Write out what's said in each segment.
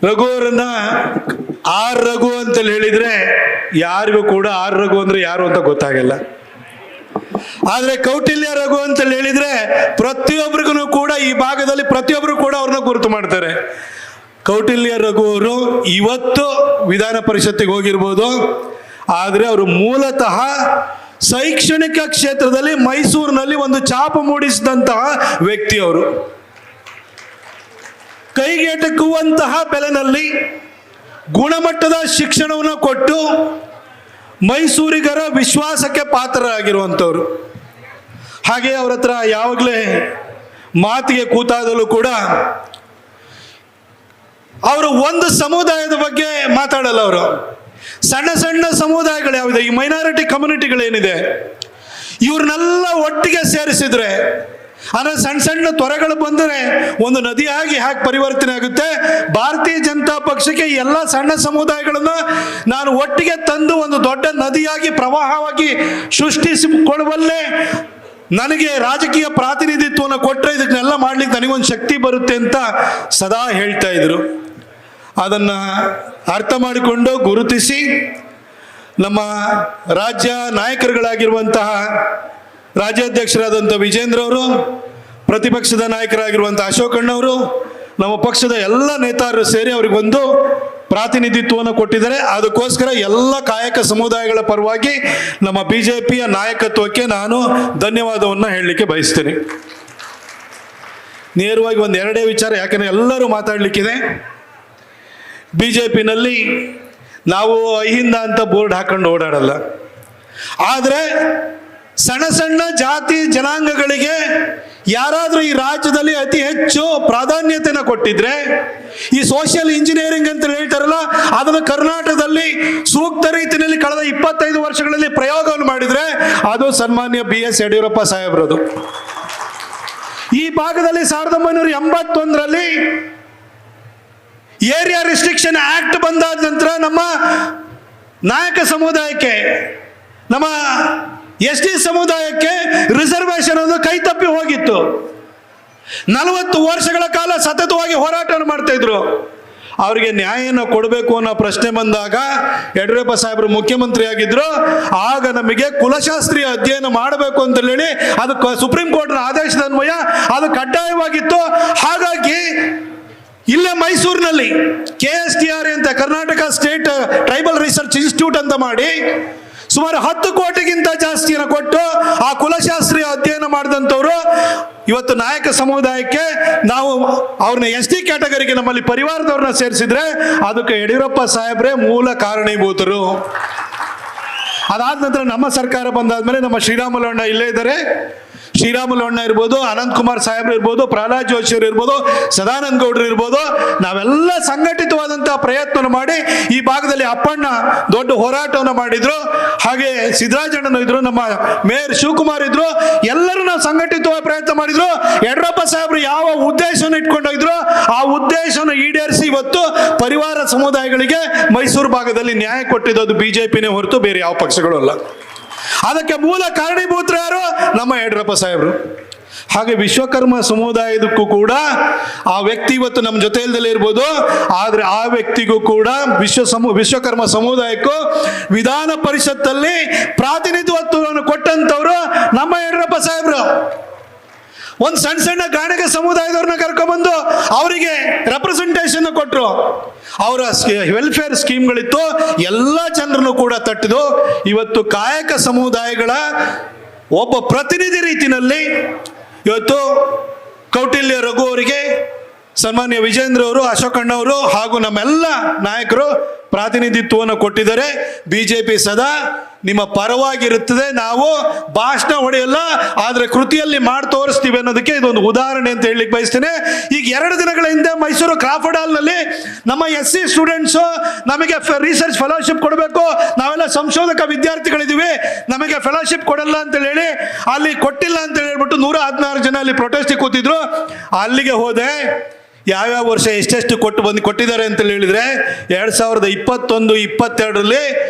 ರಘುವರನ್ನ R Raghu ಅಂತೇಳಿ ಹೇಳಿದ್ರೆ ಯಾರಿಗೂ ಕೂಡ ಆರ್ ರಘು ಅಂದ್ರೆ ಯಾರು ಅಂತ ಗೊತ್ತಾಗಲ್ಲ. ಆದ್ರೆ ಕೌಟಿಲ್ಯ ರಘು ಅಂತೇಳಿ ಹೇಳಿದ್ರೆ ಪ್ರತಿಯೊಬ್ಬರಿಗೂ ಕೂಡ ಈ ಭಾಗದಲ್ಲಿ ಪ್ರತಿಯೊಬ್ಬರು ಕೂಡ ಅವ್ರನ್ನ ಗುರುತು ಮಾಡ್ತಾರೆ. ಕೌಟಿಲ್ಯ ರಘು ಅವರು ಇವತ್ತು ವಿಧಾನ ಪರಿಷತ್ತಿಗೆ ಹೋಗಿರ್ಬೋದು, ಆದ್ರೆ ಅವರು ಮೂಲತಃ ಶೈಕ್ಷಣಿಕ ಕ್ಷೇತ್ರದಲ್ಲಿ ಮೈಸೂರಿನಲ್ಲಿ ಒಂದು ಛಾಪು ಮೂಡಿಸಿದಂತಹ ವ್ಯಕ್ತಿ. ಅವರು ಕೈಗೆಟಕುವಂತಹ ಬೆಲೆನಲ್ಲಿ ಗುಣಮಟ್ಟದ ಶಿಕ್ಷಣವನ್ನು ಕೊಟ್ಟು ಮೈಸೂರಿಗರ ವಿಶ್ವಾಸಕ್ಕೆ ಪಾತ್ರರಾಗಿರುವಂಥವ್ರು. ಹಾಗೆ ಅವ್ರ ಹತ್ರ ಯಾವಾಗಲೇ ಮಾತಿಗೆ ಕೂತಾದಲ್ಲೂ ಕೂಡ ಅವರು ಒಂದು ಸಮುದಾಯದ ಬಗ್ಗೆ ಮಾತಾಡಲ್ಲ. ಅವರು ಸಣ್ಣ ಸಣ್ಣ ಸಮುದಾಯಗಳು ಯಾವಿದೆ, ಈ ಮೈನಾರಿಟಿ ಕಮ್ಯುನಿಟಿಗಳೇನಿದೆ, ಇವ್ರನ್ನೆಲ್ಲ ಒಟ್ಟಿಗೆ ಸೇರಿಸಿದ್ರೆ ಅಂದರೆ ಸಣ್ಣ ಸಣ್ಣ ತೊರೆಗಳು ಬಂದರೆ ಒಂದು ನದಿಯಾಗಿ ಹೇಗೆ ಪರಿವರ್ತನೆ ಆಗುತ್ತೆ, ಭಾರತೀಯ ಜನತಾ ಪಕ್ಷಕ್ಕೆ ಎಲ್ಲ ಸಣ್ಣ ಸಮುದಾಯಗಳನ್ನು ನಾನು ಒಟ್ಟಿಗೆ ತಂದು ಒಂದು ದೊಡ್ಡ ನದಿಯಾಗಿ ಪ್ರವಾಹವಾಗಿ ಸೃಷ್ಟಿಸಿಕೊಳ್ಳುವಲ್ಲೇ ನನಗೆ ರಾಜಕೀಯ ಪ್ರಾತಿನಿಧಿತ್ವವನ್ನು ಕೊಟ್ಟರೆ ಇದನ್ನೆಲ್ಲ ಮಾಡ್ಲಿಕ್ಕೆ ನನಗೊಂದು ಶಕ್ತಿ ಬರುತ್ತೆ ಅಂತ ಸದಾ ಹೇಳ್ತಾ ಇದ್ರು. ಅದನ್ನು ಅರ್ಥ ಮಾಡಿಕೊಂಡು ಗುರುತಿಸಿ ನಮ್ಮ ರಾಜ್ಯ ನಾಯಕರುಗಳಾಗಿರುವಂತಹ ರಾಜ್ಯಾಧ್ಯಕ್ಷರಾದಂಥ ವಿಜೇಂದ್ರ ಅವರು, ಪ್ರತಿಪಕ್ಷದ ನಾಯಕರಾಗಿರುವಂಥ ಅಶೋಕಣ್ಣವರು, ನಮ್ಮ ಪಕ್ಷದ ಎಲ್ಲ ನೇತಾರರು ಸೇರಿ ಅವರಿಗೊಂದು ಪ್ರಾತಿನಿಧಿತ್ವವನ್ನು ಕೊಟ್ಟಿದ್ದಾರೆ. ಅದಕ್ಕೋಸ್ಕರ ಎಲ್ಲ ಕಾಯಕ ಸಮುದಾಯಗಳ ಪರವಾಗಿ ನಮ್ಮ ಬಿಜೆಪಿಯ ನಾಯಕತ್ವಕ್ಕೆ ನಾನು ಧನ್ಯವಾದವನ್ನು ಹೇಳಲಿಕ್ಕೆ ಬಯಸ್ತೇನೆ. ನೇರವಾಗಿ ಒಂದು ಎರಡೇ ವಿಚಾರ, ಯಾಕೆಂದರೆ ಎಲ್ಲರೂ ಮಾತಾಡಲಿಕ್ಕಿದೆ. ಬಿಜೆಪಿನಲ್ಲಿ ನಾವು ಅಹಿಂದ ಅಂತ ಬೋರ್ಡ್ ಹಾಕೊಂಡು ಓಡಾಡಲ್ಲ, ಆದರೆ ಸಣ್ಣ ಸಣ್ಣ ಜಾತಿ ಜನಾಂಗಗಳಿಗೆ ಯಾರಾದರೂ ಈ ರಾಜ್ಯದಲ್ಲಿ ಅತಿ ಹೆಚ್ಚು ಪ್ರಾಧಾನ್ಯತೆಯನ್ನು ಕೊಟ್ಟಿದ್ರೆ, ಈ ಸೋಷಿಯಲ್ ಇಂಜಿನಿಯರಿಂಗ್ ಅಂತ ಹೇಳ್ತಾರಲ್ಲ, ಅದನ್ನು ಕರ್ನಾಟಕದಲ್ಲಿ ಸೂಕ್ತ ರೀತಿಯಲ್ಲಿ ಕಳೆದ 25 ವರ್ಷಗಳಲ್ಲಿ ಪ್ರಯೋಗವನ್ನು ಮಾಡಿದ್ರೆ ಅದು ಸನ್ಮಾನ್ಯ BS ಯಡಿಯೂರಪ್ಪ ಸಾಹೇಬ್ರದು. ಈ ಭಾಗದಲ್ಲಿ 1981ರಲ್ಲಿ ಏರಿಯಾ ರಿಸ್ಟ್ರಿಕ್ಷನ್ ಆಕ್ಟ್ ಬಂದಾದ ನಂತರ ನಮ್ಮ ನಾಯಕ ಸಮುದಾಯಕ್ಕೆ, ನಮ್ಮ ST ಸಮುದಾಯಕ್ಕೆ ರಿಸರ್ವೇಶನ್ ಒಂದು ಕೈ ತಪ್ಪಿ ಹೋಗಿತ್ತು. 40 ವರ್ಷಗಳ ಕಾಲ ಸತತವಾಗಿ ಹೋರಾಟವನ್ನು ಮಾಡ್ತಾ ಇದ್ರು. ಅವರಿಗೆ ನ್ಯಾಯನ ಕೊಡಬೇಕು ಅನ್ನೋ ಪ್ರಶ್ನೆ ಬಂದಾಗ ಯಡಿಯೂರಪ್ಪ ಸಾಹೇಬರು ಮುಖ್ಯಮಂತ್ರಿ ಆಗಿದ್ರು. ಆಗ ನಮಗೆ ಕುಲಶಾಸ್ತ್ರೀಯ ಅಧ್ಯಯನ ಮಾಡಬೇಕು ಅಂತ ಹೇಳಿ ಅದು ಸುಪ್ರೀಂ ಕೋರ್ಟ್ನ ಆದೇಶದ ಅನ್ವಯ ಅದು ಕಡ್ಡಾಯವಾಗಿತ್ತು. ಹಾಗಾಗಿ ಇಲ್ಲೇ ಮೈಸೂರಿನಲ್ಲಿ KSTR ಅಂತ Karnataka state tribal research institute ಅಂತ ಮಾಡಿ ಸುಮಾರು 10 ಕೋಟಿಗಿಂತ ಜಾಸ್ತಿಯನ್ನು ಕೊಟ್ಟು ಆ ಕುಲಶಾಸ್ತ್ರೀಯ ಅಧ್ಯಯನ ಮಾಡಿದಂಥವ್ರು ಇವತ್ತು ನಾಯಕ ಸಮುದಾಯಕ್ಕೆ ನಾವು ಅವ್ರನ್ನ ST ಕ್ಯಾಟಗರಿಗೆ ನಮ್ಮಲ್ಲಿ ಪರಿವಾರದವ್ರನ್ನ ಸೇರಿಸಿದ್ರೆ ಅದಕ್ಕೆ ಯಡಿಯೂರಪ್ಪ ಸಾಹೇಬ್ರೆ ಮೂಲ ಕಾರಣೀಭೂತರು. ಅದಾದ ನಂತರ ನಮ್ಮ ಸರ್ಕಾರ ಬಂದಾದ್ಮೇಲೆ ನಮ್ಮ ಶ್ರೀರಾಮುಲು ಅಣ್ಣ ಇಲ್ಲೇ ಇದ್ದಾರೆ. ಶ್ರೀರಾಮುಲು ಅಣ್ಣ ಇರ್ಬೋದು, ಅನಂತಕುಮಾರ್ ಸಾಹೇಬ್ರು ಇರ್ಬೋದು, ಪ್ರಹ್ಲಾದ್ ಜೋಶಿ ಅವರು ಇರ್ಬೋದು, ಸದಾನಂದ ಗೌಡರು ಇರ್ಬೋದು, ನಾವೆಲ್ಲ ಸಂಘಟಿತವಾದಂತಹ ಪ್ರಯತ್ನ ಮಾಡಿ ಈ ಭಾಗದಲ್ಲಿ ಅಪ್ಪಣ್ಣ ದೊಡ್ಡ ಹೋರಾಟವನ್ನು ಮಾಡಿದ್ರು. ಹಾಗೆ ಸಿದ್ದರಾಜಣ್ಣನ ಇದ್ರು, ನಮ್ಮ ಮೇಯರ್ ಶಿವಕುಮಾರ್ ಇದ್ರು, ಎಲ್ಲರೂ ನಾವು ಸಂಘಟಿತವಾಗಿ ಪ್ರಯತ್ನ ಮಾಡಿದ್ರು. ಯಡಿಯೂರಪ್ಪ ಸಾಹೇಬ್ರು ಯಾವ ಉದ್ದೇಶವನ್ನು ಇಟ್ಕೊಂಡೋಗಿದ್ರು ಆ ಉದ್ದೇಶವನ್ನು ಈಡೇರಿಸಿ ಇವತ್ತು ಪರಿವಾರ ಸಮುದಾಯಗಳಿಗೆ ಮೈಸೂರು ಭಾಗದಲ್ಲಿ ನ್ಯಾಯ ಕೊಟ್ಟಿದ್ದು ಬಿಜೆಪಿನೇ ಹೊರತು ಬೇರೆ ಯಾವ ಪಕ್ಷಗಳು ಅಲ್ಲ. ಅದಕ್ಕೆ ಮೂಲ ಕಾರಣೀಭೂತರು ಯಾರು? ನಮ್ಮ ಯಡಿಯೂರಪ್ಪ ಸಾಹೇಬರು. ಹಾಗೆ ವಿಶ್ವಕರ್ಮ ಸಮುದಾಯದಕ್ಕೂ ಕೂಡ ಆ ವ್ಯಕ್ತಿ ಇವತ್ತು ನಮ್ಮ ಜೊತೆಯಲ್ಲೇ ಇರ್ಬೋದು, ಆದರೆ ಆ ವ್ಯಕ್ತಿಗೂ ಕೂಡ ವಿಶ್ವಕರ್ಮ ಸಮುದಾಯಕ್ಕೂ ವಿಧಾನ ಪರಿಷತ್ತಲ್ಲಿ ಪ್ರಾತಿನಿಧಿತ್ವವನ್ನು ಕೊಟ್ಟಂತವ್ರು ನಮ್ಮ ಯಡಿಯೂರಪ್ಪ ಸಾಹೇಬರು. ಒಂದು ಸಣ್ಣ ಸಣ್ಣ ಗಾಣಿಗ ಸಮುದಾಯದವ್ರನ್ನ ಕರ್ಕೊಂಡ್ಬಂದು ಅವರಿಗೆ ರೆಪ್ರೆಸೆಂಟೇಷನ್ ಕೊಟ್ಟರು. ಅವರ ವೆಲ್ಫೇರ್ ಸ್ಕೀಮ್ಗಳಿತ್ತು, ಎಲ್ಲ ಜನರನ್ನು ಕೂಡ ತಟ್ಟಿದು ಇವತ್ತು ಕಾಯಕ ಸಮುದಾಯಗಳ ಒಬ್ಬ ಪ್ರತಿನಿಧಿ ರೀತಿಯಲ್ಲಿ ಇವತ್ತು ಕೌಟಿಲ್ಯ ರಘು ಅವರಿಗೆ, ಸನ್ಮಾನ್ಯ ವಿಜೇಂದ್ರ ಅವರು, ಅಶೋಕಣ್ಣವರು ಹಾಗೂ ನಮ್ಮೆಲ್ಲ ನಾಯಕರು ಪ್ರಾತಿನಿಧಿತ್ವವನ್ನು ಕೊಟ್ಟಿದ್ದಾರೆ. ಬಿಜೆಪಿ ಸದಾ ನಿಮ್ಮ ಪರವಾಗಿರುತ್ತದೆ. ನಾವು ಭಾಷಣ ಹೊಡೆಯಲ್ಲ, ಆದರೆ ಕೃತಿಯಲ್ಲಿ ಮಾಡಿ ತೋರಿಸ್ತೀವಿ ಅನ್ನೋದಕ್ಕೆ ಇದೊಂದು ಉದಾಹರಣೆ ಅಂತ ಹೇಳಲಿಕ್ಕೆ ಬಯಸ್ತೇನೆ. ಈಗ 2 ದಿನಗಳ ಹಿಂದೆ ಮೈಸೂರು ಕ್ರಾಫರ್ಡ್ ಹಾಲ್ನಲ್ಲಿ ನಮ್ಮ SC ಸ್ಟೂಡೆಂಟ್ಸು ನಮಗೆ ರಿಸರ್ಚ್ ಫೆಲೋಶಿಪ್ ಕೊಡಬೇಕು, ನಾವೆಲ್ಲ ಸಂಶೋಧಕ ವಿದ್ಯಾರ್ಥಿಗಳಿದ್ದೀವಿ, ನಮಗೆ ಫೆಲೋಶಿಪ್ ಕೊಡಲ್ಲ ಅಂತ ಹೇಳಿ ಅಲ್ಲಿ ಕೊಟ್ಟಿಲ್ಲ ಅಂತ ಹೇಳ್ಬಿಟ್ಟು 116 ಜನ ಅಲ್ಲಿ ಪ್ರೊಟೆಸ್ಟಿಗೆ ಕೂತಿದ್ರು. ಅಲ್ಲಿಗೆ ಹೋದೆ. ಯಾವ್ಯಾವ ವರ್ಷ ಎಷ್ಟೆಷ್ಟು ಕೊಟ್ಟಿದ್ದಾರೆ ಅಂತ ಹೇಳಿದ್ರೆ 2021-22ರಲ್ಲಿ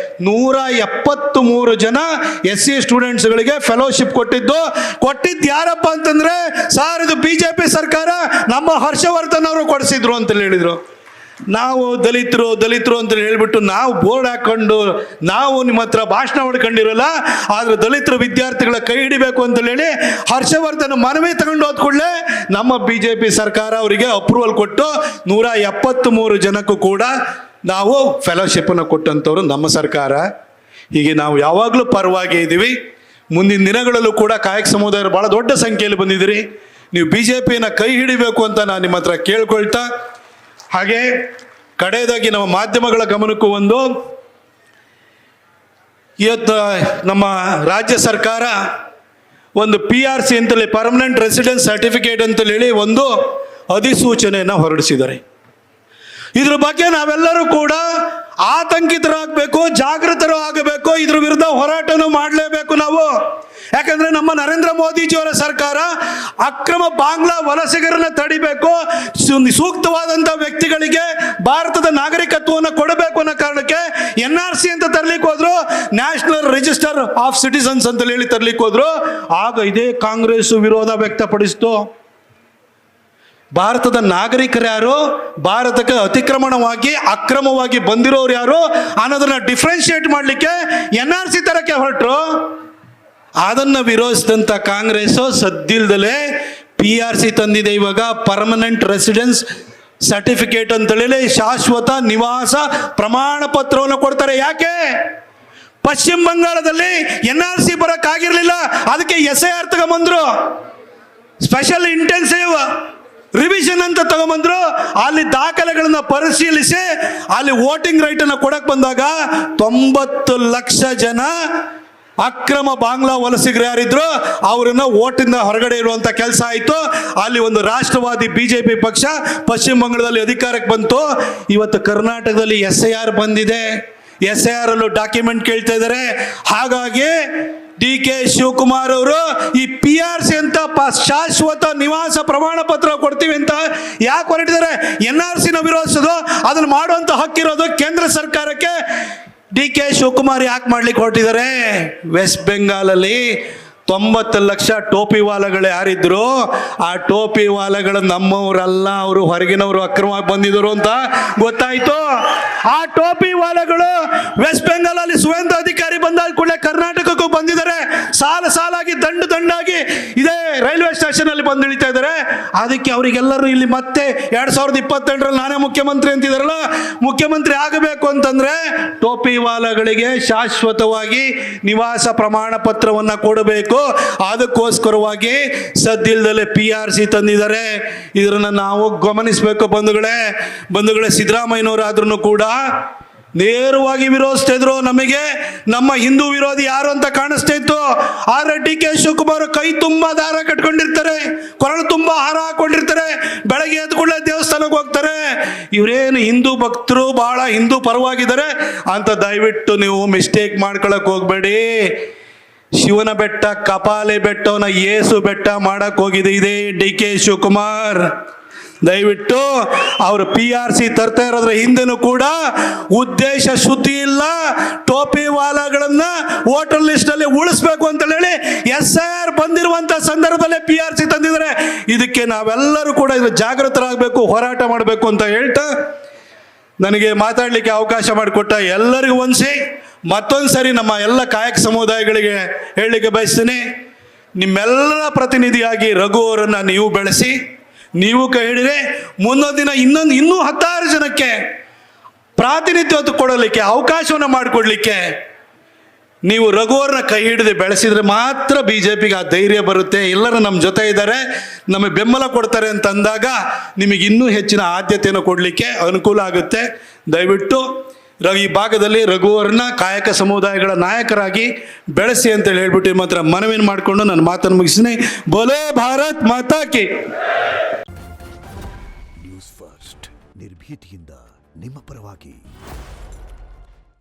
173 ಜನ SC ಸ್ಟೂಡೆಂಟ್ಸ್ಗಳಿಗೆ ಫೆಲೋಶಿಪ್ ಕೊಟ್ಟಿದ್ದು ಯಾರಪ್ಪ ಅಂತಂದ್ರೆ, ಸಾರ್ ಇದು BJP ಸರ್ಕಾರ, ನಮ್ಮ ಹರ್ಷವರ್ಧನ್ ಅವರು ಕೊಡಿಸಿದ್ರು ಅಂತ ಹೇಳಿದ್ರು. ನಾವು ದಲಿತರು ಅಂತ ಹೇಳ್ಬಿಟ್ಟು ನಾವು ಬೋರ್ಡ್ ಹಾಕೊಂಡು ನಾವು ನಿಮ್ಮ ಹತ್ರ ಭಾಷಣ ಹೊಡ್ಕೊಂಡಿರಲ್ಲ, ಆದರೆ ದಲಿತರ ವಿದ್ಯಾರ್ಥಿಗಳ ಕೈ ಹಿಡಿಬೇಕು ಅಂತ ಹೇಳಿ ಹರ್ಷವರ್ಧನ್ ಮನವಿ ತಗೊಂಡು ಹೋದ ಕೂಡಲೇ ನಮ್ಮ BJP ಸರ್ಕಾರ ಅವರಿಗೆ ಅಪ್ರೂವಲ್ ಕೊಟ್ಟು 173 ಜನಕ್ಕೂ ಕೂಡ ನಾವು ಫೆಲೋಶಿಪ್ಪನ್ನು ಕೊಟ್ಟಂಥವ್ರು ನಮ್ಮ ಸರ್ಕಾರ. ಹೀಗೆ ನಾವು ಯಾವಾಗಲೂ ಪರವಾಗಿ ಇದ್ದೀವಿ. ಮುಂದಿನ ದಿನಗಳಲ್ಲೂ ಕೂಡ ಕಾಯಕ ಸಮುದಾಯರು ಭಾಳ ದೊಡ್ಡ ಸಂಖ್ಯೆಯಲ್ಲಿ ಬಂದಿದ್ದೀರಿ. ನೀವು BJPನ ಕೈ ಹಿಡಿಬೇಕು ಅಂತ ನಾನು ನಿಮ್ಮ ಹತ್ರ ಕೇಳ್ಕೊಳ್ತಾ, ಹಾಗೆ ಕಡೆಯದಾಗಿ ನಮ್ಮ ಮಾಧ್ಯಮಗಳ ಗಮನಕ್ಕೂ ಒಂದು, ಇವತ್ತು ನಮ್ಮ ರಾಜ್ಯ ಸರ್ಕಾರ ಒಂದು PRC ಅಂತೇಳಿ ಪರ್ಮನೆಂಟ್ ರೆಸಿಡೆನ್ಸ್ ಸರ್ಟಿಫಿಕೇಟ್ ಅಂತೇಳಿ ಹೇಳಿ ಒಂದು ಅಧಿಸೂಚನೆಯನ್ನು ಹೊರಡಿಸಿದ್ದಾರೆ. ಇದ್ರ ಬಗ್ಗೆ ನಾವೆಲ್ಲರೂ ಕೂಡ ಆತಂಕಿತರಾಗಬೇಕು, ಜಾಗೃತರು ಆಗಬೇಕು, ಇದ್ರ ವಿರುದ್ಧ ಹೋರಾಟನೂ ಮಾಡಲೇಬೇಕು ನಾವು. ಯಾಕಂದ್ರೆ ನಮ್ಮ ನರೇಂದ್ರ ಮೋದಿಜಿಯವರ ಸರ್ಕಾರ ಅಕ್ರಮ ಬಾಂಗ್ಲಾ ವಲಸಿಗರನ್ನ ತಡಿಬೇಕು, ಸೂಕ್ತವಾದಂಥ ವ್ಯಕ್ತಿಗಳಿಗೆ ಭಾರತದ ನಾಗರಿಕತ್ವವನ್ನು ಕೊಡಬೇಕು ಅನ್ನೋ ಕಾರಣಕ್ಕೆ NRC ಅಂತ ತರ್ಲಿಕ್ಕೆ ಹೋದ್ರು, ನ್ಯಾಷನಲ್ ರಿಜಿಸ್ಟರ್ ಆಫ್ ಸಿಟಿಸನ್ಸ್ ಅಂತ ಹೇಳಿ ತರ್ಲಿಕ್ಕೆ ಹೋದ್ರು. ಆಗ ಇದೇ ಕಾಂಗ್ರೆಸ್ ವಿರೋಧ ವ್ಯಕ್ತಪಡಿಸಿತು. ಭಾರತದ ನಾಗರಿಕರು ಯಾರು, ಭಾರತಕ್ಕೆ ಅತಿಕ್ರಮಣವಾಗಿ ಅಕ್ರಮವಾಗಿ ಬಂದಿರೋರು ಯಾರು ಅನ್ನೋದನ್ನ ಡಿಫ್ರೆನ್ಶಿಯೇಟ್ ಮಾಡಲಿಕ್ಕೆ NRC ತರಕ್ಕೆ ಹೊರಟರು. ಅದನ್ನು ವಿರೋಧಿಸಿದಂಥ ಕಾಂಗ್ರೆಸ್ಸು ಸದ್ದಿಲ್ದಲೇ PRC ತಂದಿದೆ. ಇವಾಗ ಪರ್ಮನೆಂಟ್ ರೆಸಿಡೆನ್ಸ್ ಸರ್ಟಿಫಿಕೇಟ್ ಅಂತೇಳಿ ಶಾಶ್ವತ ನಿವಾಸ ಪ್ರಮಾಣ ಪತ್ರವನ್ನು ಕೊಡ್ತಾರೆ. ಯಾಕೆ? ಪಶ್ಚಿಮ ಬಂಗಾಳದಲ್ಲಿ NRC ಬರೋಕ್ಕಾಗಿರ್ಲಿಲ್ಲ, ಅದಕ್ಕೆ SIR ತಗೊಂಬಂದ್ರು, ಸ್ಪೆಷಲ್ ಇಂಟೆನ್ಸಿವ್ ರಿವಿಷನ್ ಅಂತ ತಗೊಂಬಂದ್ರು. ಅಲ್ಲಿ ದಾಖಲೆಗಳನ್ನ ಪರಿಶೀಲಿಸಿ ಅಲ್ಲಿ ವೋಟಿಂಗ್ ರೈಟ್ ಅನ್ನು ಕೊಡಕ್ ಬಂದಾಗ 90 ಲಕ್ಷ ಜನ ಅಕ್ರಮ ಬಾಂಗ್ಲಾ ವಲಸಿಗರು ಯಾರಿದ್ರು ಅವರನ್ನ ಓಟಿಂದ ಹೊರಗಡೆ ಇರುವಂತ ಕೆಲಸ ಆಯಿತು. ಅಲ್ಲಿ ಒಂದು ರಾಷ್ಟ್ರವಾದಿ BJP ಪಕ್ಷ ಪಶ್ಚಿಮ ಬಂಗಾಳದಲ್ಲಿ ಅಧಿಕಾರಕ್ಕೆ ಬಂತು. ಇವತ್ತು ಕರ್ನಾಟಕದಲ್ಲಿ SIR ಬಂದಿದೆ, SIR ಅಲ್ಲೂ ಡಾಕ್ಯುಮೆಂಟ್ ಕೇಳ್ತಾ ಇದ್ದಾರೆ. ಹಾಗಾಗಿ DK ಶಿವಕುಮಾರ್ ಅವರು ಈ PRC ಅಂತ ಶಾಶ್ವತ ನಿವಾಸ ಪ್ರಮಾಣ ಪತ್ರ ಕೊಡ್ತೀವಿ ಅಂತ ಯಾಕೆ ಹೊರಟಿದ್ದಾರೆ? NRCನ ವಿರೋಧಿಸೋದು, ಅದನ್ನು ಮಾಡುವಂತ ಹಕ್ಕಿರೋದು ಕೇಂದ್ರ ಸರ್ಕಾರಕ್ಕೆ. DK ಶಿವಕುಮಾರ್ ಯಾಕೆ ಮಾಡ್ಲಿಕ್ಕೆ ಹೊರಟಿದ್ದಾರೆ? ವೆಸ್ಟ್ ಬೆಂಗಾಲಲ್ಲಿ 90 ಲಕ್ಷ ಟೋಪಿ ವಾಲಗಳು ಯಾರಿದ್ರು, ಆ ಟೋಪಿ ವಾಲಗಳು ನಮ್ಮವರಲ್ಲ, ಅವರು ಹೊರಗಿನವರು ಅಕ್ರಮವಾಗಿ ಬಂದಿದ್ರು ಅಂತ ಗೊತ್ತಾಯ್ತು. ಆ ಟೋಪಿ ವಾಲಗಳು ವೆಸ್ಟ್ ಬೆಂಗಾಲಲ್ಲಿ ಸುವೇಂದ್ರ ಅಧಿಕಾರಿ ಬಂದಾದ ಕೂಡಲೇ ಕರ್ನಾಟಕಕ್ಕೂ ಬಂದಿದ್ದಾರೆ. ಸಾಲಾಗಿ ದಂಡಾಗಿ ಇದೇ ರೈಲ್ವೆ ಸ್ಟೇಷನ್ ಅಲ್ಲಿ ಬಂದು ಇಳಿತಾ ಇದ್ದಾರೆ. ಅದಕ್ಕೆ ಅವರಿಗೆಲ್ಲರೂ ಇಲ್ಲಿ ಮತ್ತೆ 2028ರಲ್ಲಿ ನಾನೇ ಮುಖ್ಯಮಂತ್ರಿ ಅಂತಿದಾರಲ್ಲ, ಮುಖ್ಯಮಂತ್ರಿ ಆಗಬೇಕು ಅಂತಂದ್ರೆ ಟೋಪಿ ವಾಲಗಳಿಗೆ ಶಾಶ್ವತವಾಗಿ ನಿವಾಸ ಪ್ರಮಾಣ ಪತ್ರವನ್ನ ಕೊಡಬೇಕು. ಅದಕ್ಕೋಸ್ಕರವಾಗಿ ಸದ್ದಿಲ್ದಲ್ಲೇ PRC ತಂದಿದ್ದಾರೆ. ಇದನ್ನ ನಾವು ಗಮನಿಸಬೇಕು ಬಂಧುಗಳೇ. ಸಿದ್ದರಾಮಯ್ಯನವರಾದ್ರೂ ಕೂಡ ನೇರವಾಗಿ ವಿರೋಧಿಸ್ತಾ ಇದ್ರು. ನಮಗೆ ನಮ್ಮ ಹಿಂದೂ ವಿರೋಧಿ ಯಾರು ಅಂತ ಕಾಣಿಸ್ತಾ ಇತ್ತು. ಆದ್ರೆ DK ಶಿವಕುಮಾರ್ ಕೈ ತುಂಬಾ ದಾರ ಕಟ್ಕೊಂಡಿರ್ತಾರೆ, ಕೊರಳು ತುಂಬಾ ಹಾರ ಹಾಕೊಂಡಿರ್ತಾರೆ, ಬೆಳಗ್ಗೆ ಎದ್ದು ಕೂಡಲೇ ದೇವಸ್ಥಾನಕ್ಕೆ ಹೋಗ್ತಾರೆ. ಇವರೇನು ಹಿಂದೂ ಭಕ್ತರು, ಬಹಳ ಹಿಂದೂ ಪರವಾಗಿದ್ದಾರೆ ಅಂತ ದಯವಿಟ್ಟು ನೀವು ಮಿಸ್ಟೇಕ್ ಮಾಡ್ಕೊಳಕ್ ಹೋಗ್ಬೇಡಿ. ಶಿವನ ಬೆಟ್ಟ, ಕಪಾಲೆ ಬೆಟ್ಟವನ್ನ ಏಸು ಬೆಟ್ಟ ಮಾಡಕ್ ಹೋಗಿದೆ ಇದೇ DK ಶಿವಕುಮಾರ್. ದಯವಿಟ್ಟು ಅವರು PRC ತರ್ತಾ ಇರೋದ್ರ ಹಿಂದೆನೂ ಕೂಡ ಉದ್ದೇಶ ಶುದ್ಧಿ ಇಲ್ಲ. ಟೋಪಿ ವಾಲಾಗಳನ್ನ ವೋಟರ್ ಲಿಸ್ಟ್ ಅಲ್ಲಿ ಉಳಿಸ್ಬೇಕು ಅಂತ ಹೇಳಿ SIR ಬಂದಿರುವಂತ ಸಂದರ್ಭದಲ್ಲೇ PRC ತಂದಿದ್ದಾರೆ. ಇದಕ್ಕೆ ನಾವೆಲ್ಲರೂ ಕೂಡ ಇದು ಜಾಗೃತರಾಗಬೇಕು, ಹೋರಾಟ ಮಾಡಬೇಕು ಅಂತ ಹೇಳ್ತಾ ನನಗೆ ಮಾತಾಡಲಿಕ್ಕೆ ಅವಕಾಶ ಮಾಡಿಕೊಟ್ಟ ಎಲ್ಲರಿಗೂ ಮತ್ತೊಂದು ಸರಿ ನಮ್ಮ ಎಲ್ಲ ಕಾಯಕ ಸಮುದಾಯಗಳಿಗೆ ಹೇಳಲಿಕ್ಕೆ ಬಯಸ್ತೀನಿ, ನಿಮ್ಮೆಲ್ಲರ ಪ್ರತಿನಿಧಿಯಾಗಿ ರಘು ಅವರನ್ನು ನೀವು ಬೆಳೆಸಿ, ನೀವು ಕೈ ಹಿಡಿದ್ರೆ ಮುಂದೊಂದು ದಿನ ಇನ್ನೂ 10 ಜನಕ್ಕೆ ಪ್ರಾತಿನಿಧ್ಯ ಕೊಡಲಿಕ್ಕೆ ಅವಕಾಶವನ್ನು ಮಾಡಿಕೊಡ್ಲಿಕ್ಕೆ ನೀವು ರಘುವರನ್ನ ಕೈ ಹಿಡಿದು ಬೆಳೆಸಿದ್ರೆ ಮಾತ್ರ BJPಗೆ ಆ ಧೈರ್ಯ ಬರುತ್ತೆ. ಎಲ್ಲರೂ ನಮ್ಮ ಜೊತೆ ಇದ್ದಾರೆ, ನಮಗೆ ಬೆಂಬಲ ಕೊಡ್ತಾರೆ ಅಂತ ಅಂದಾಗ ನಿಮಗೆ ಇನ್ನೂ ಹೆಚ್ಚಿನ ಆದ್ಯತೆಯನ್ನು ಕೊಡಲಿಕ್ಕೆ ಅನುಕೂಲ ಆಗುತ್ತೆ. ದಯವಿಟ್ಟು ಈ ಭಾಗದಲ್ಲಿ ರಘುವರನ್ನ ಕಾಯಕ ಸಮುದಾಯಗಳ ನಾಯಕರಾಗಿ ಬೆಳೆಸಿ ಅಂತೇಳಿ ಹೇಳ್ಬಿಟ್ಟು ಮಾತ್ರ ಮನವಿಯನ್ನು ಮಾಡಿಕೊಂಡು ನನ್ನ ಮಾತನ್ನು ಮುಗಿಸ್ತೀನಿ. ಬೋಲೋ ಭಾರತ್ ಮಾತಾ ಕಿ. ನ್ಯೂಸ್ ಫಸ್ಟ್, ನಿರ್ಭೀತಿಯಿಂದ ನಿಮ್ಮ ಪರವಾಗಿ.